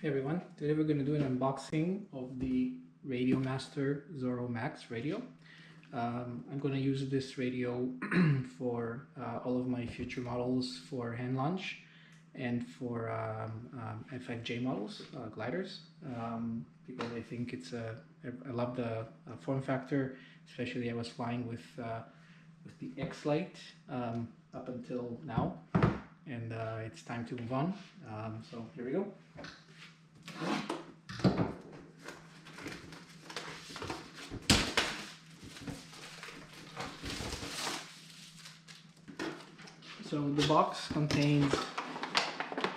Hey everyone, today we're going to do an unboxing of the RadioMaster Zorro MAX radio. I'm going to use this radio for all of my future models for hand launch and for F5J models, gliders, because I think I love the form factor, especially I was flying with the X-Lite up until now, and it's time to move on. So here we go. So the box contains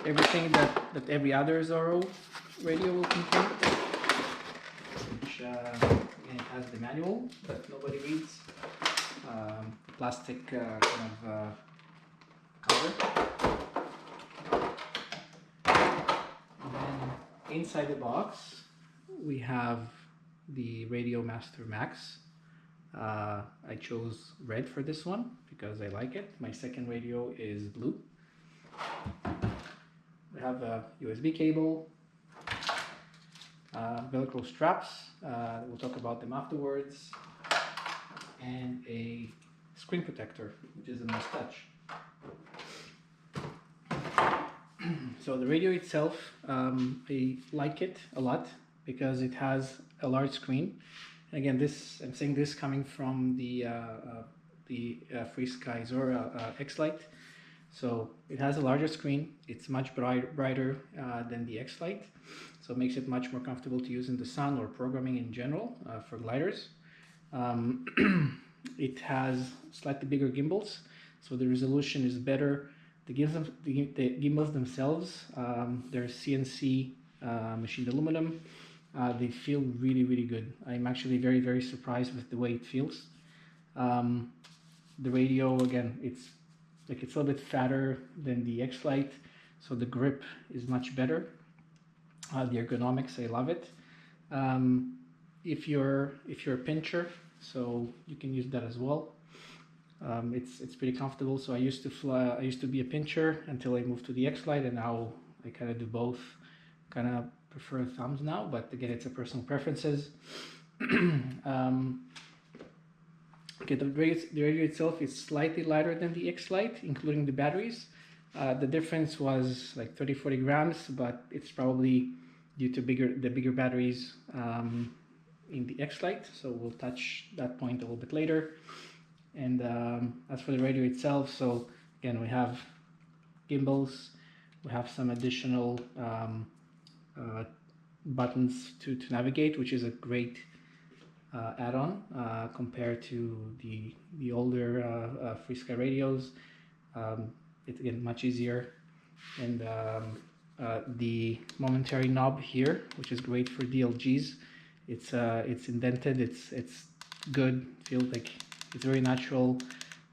everything that every other Zorro radio will contain, which again, it has the manual that nobody reads, plastic cover, and then inside the box we have the RadioMaster Max. I chose red for this one because I like it. My second radio is blue. We have a USB cable, Velcro straps, we'll talk about them afterwards, and a screen protector, which is a nice touch. So the radio itself, I like it a lot because it has a large screen. Again, I'm saying this coming from the FrSky Zorro X-Lite. So it has a larger screen. It's much brighter than the X-Lite, so it makes it much more comfortable to use in the sun or programming in general for gliders. It has slightly bigger gimbals, so the resolution is better. The gimbals themselves, they're CNC machined aluminum. They feel really good. I'm actually very surprised with the way it feels. The radio, again, it's a little bit fatter than the X-Lite, so the grip is much better. The ergonomics, I love it. If you're a pincher, so you can use that as well. It's pretty comfortable. So I used to be a pincher until I moved to the X-Lite, and now I kind of do both. Kind of prefer thumbs now, but again, it's a personal preferences. Okay, the radio itself is slightly lighter than the X-Lite, including the batteries. The difference was like 30-40 grams, but it's probably due to the bigger batteries in the X-Lite. So we'll touch that point a little bit later. And as for the radio itself, so again, we have gimbals, we have some additional buttons to navigate, which is a great add-on compared to the older FrSky radios. It's again much easier, and the momentary knob here, which is great for DLGs. It's indented. It's good. Feels like it's very natural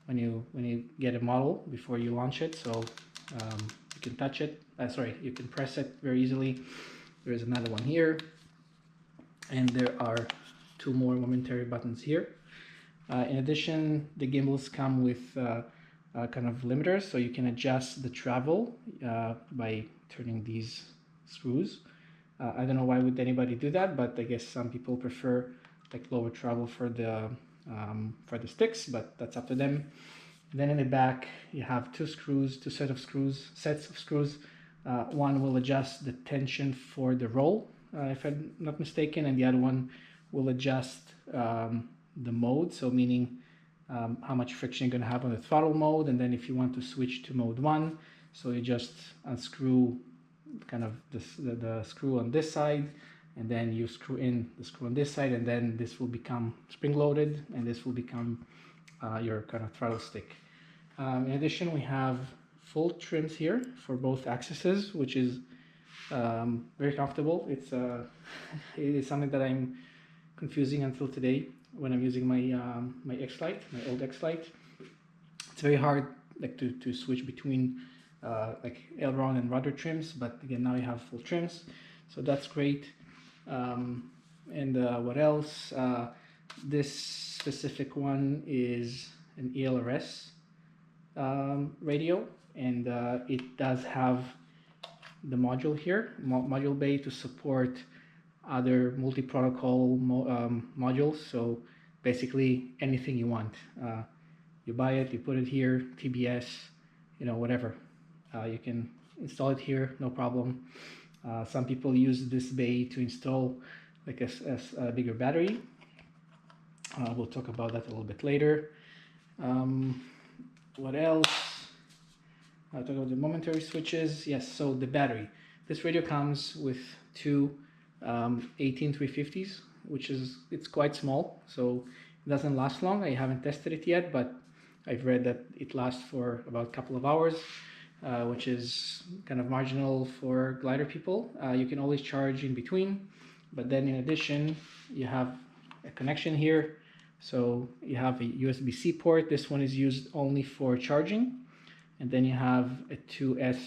when you get a model before you launch it. So you can touch it. You can press it very easily. There is another one here, and there are two more momentary buttons here. In addition, the gimbals come with kind of limiters, so you can adjust the travel by turning these screws. I don't know why would anybody do that, but I guess some people prefer like lower travel for the sticks, but that's up to them. And then in the back, you have two sets of screws. One will adjust the tension for the roll, if I'm not mistaken, and the other one will adjust the mode, so meaning how much friction you're going to have on the throttle mode, and then if you want to switch to mode 1, so you just unscrew kind of the screw on this side, and then you screw in the screw on this side, and then this will become spring-loaded, and this will become your kind of throttle stick. In addition, we have full trims here for both axes, which is very comfortable. It is something that I'm confusing until today when I'm using my my X-Lite, my old X-Lite. It's very hard like to switch between like aileron and rudder trims, but again, now you have full trims, so that's great. And what else? This specific one is an ELRS radio, and it does have the module here, module bay, to support other multi-protocol modules. So basically anything you want. You buy it, you put it here, TBS, you know, whatever. You can install it here, no problem. Some people use this bay to install like a bigger battery. We'll talk about that a little bit later. What else? I'll talk about the momentary switches. Yes, so the battery. This radio comes with two 18350s, which is, it's quite small, so it doesn't last long. I haven't tested it yet, but I've read that it lasts for about a couple of hours, which is kind of marginal for glider people. You can always charge in between, but then in addition, you have a connection here. So you have a USB-C port. This one is used only for charging. And then you have a 2S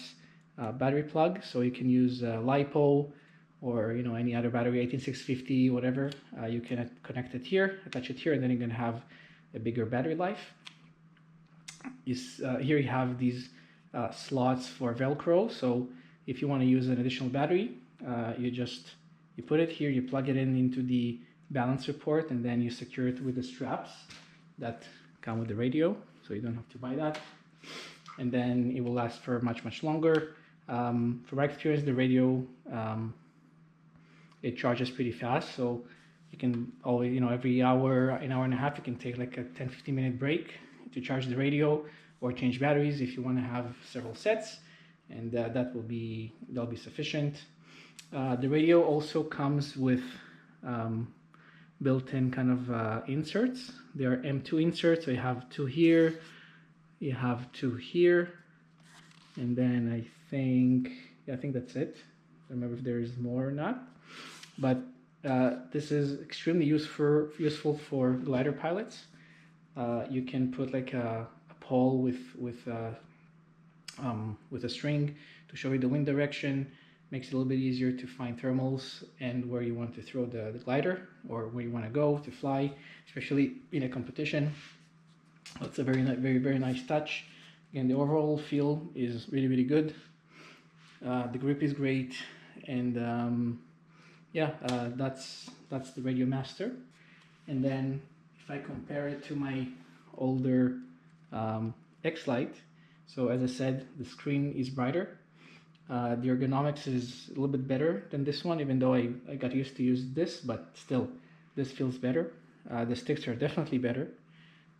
battery plug. So you can use LiPo or, you know, any other battery, 18650, whatever. You can connect it here, attach it here, and then you're going to have a bigger battery life. Here you have these slots for Velcro. So if you want to use an additional battery, you put it here, you plug it into the balancer port, and then you secure it with the straps that come with the radio, so you don't have to buy that, and then it will last for much longer. From my experience, the radio it charges pretty fast, so you can always, you know, every hour, an hour and a half, you can take like a 10-15 minute break to charge the radio or change batteries if you want to have several sets, and that'll be sufficient. The radio also comes with built-in kind of inserts. They are M2 inserts, so you have two here, you have two here, and then I think that's it. I don't remember if there is more or not, but this is extremely useful for glider pilots. You can put like a pole with a string to show you the wind direction. Makes it a little bit easier to find thermals and where you want to throw the glider, or where you want to go to fly, especially in a competition. It's a very nice touch. Again, the overall feel is really good. The grip is great, and yeah, that's the RadioMaster. And then if I compare it to my older X-Lite, so as I said, the screen is brighter. The ergonomics is a little bit better than this one, even though I got used to use this, but still, this feels better. The sticks are definitely better.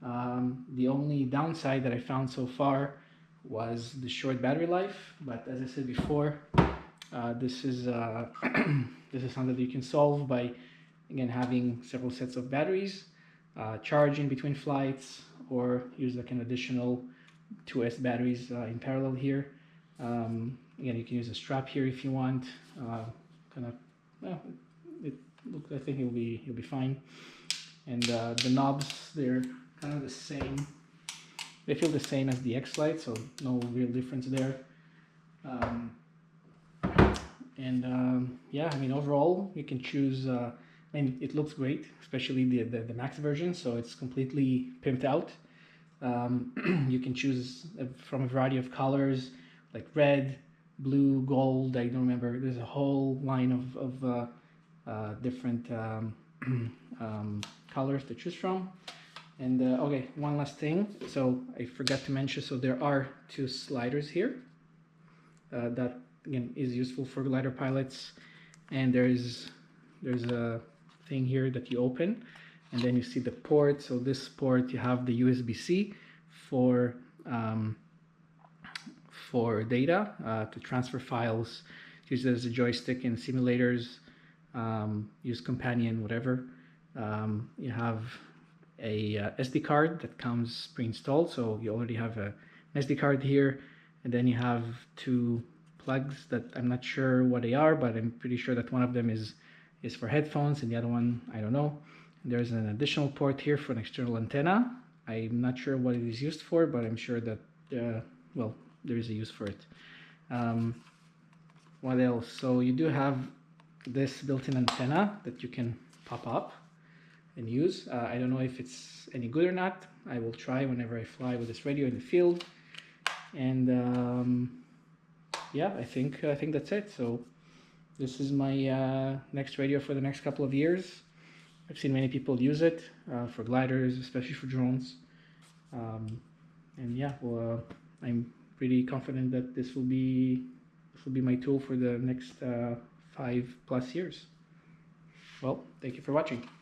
The only downside that I found so far was the short battery life, but as I said before, this is something that you can solve by, again, having several sets of batteries, charging between flights, or use like an additional 2S batteries in parallel here. Again, you can use a strap here if you want. I think you'll be fine. And the knobs, they're kind of the same. They feel the same as the X-Lite, so no real difference there. Yeah, I mean, overall, you can choose. I mean, it looks great, especially the Max version, so it's completely pimped out. You can choose from a variety of colors, like red, blue, gold. I don't remember. There's a whole line of different colors to choose from. And okay, one last thing. So I forgot to mention. So there are two sliders here. That again is useful for glider pilots. And there's a thing here that you open, and then you see the port. So this port, you have the USB-C for data, to transfer files, use it as a joystick in simulators, use companion, whatever. You have a SD card that comes pre-installed, so you already have an SD card here, and then you have two plugs that I'm not sure what they are, but I'm pretty sure that one of them is for headphones, and the other one, I don't know. And there's an additional port here for an external antenna. I'm not sure what it is used for, but I'm sure that well, there is a use for it. What else? So you do have this built-in antenna that you can pop up and use. I don't know if it's any good or not. I will try whenever I fly with this radio in the field. And yeah, I think that's it. So this is my next radio for the next couple of years. I've seen many people use it for gliders, especially for drones. And yeah, well, I'm pretty confident that this will be my tool for the next 5+ years. Well, thank you for watching.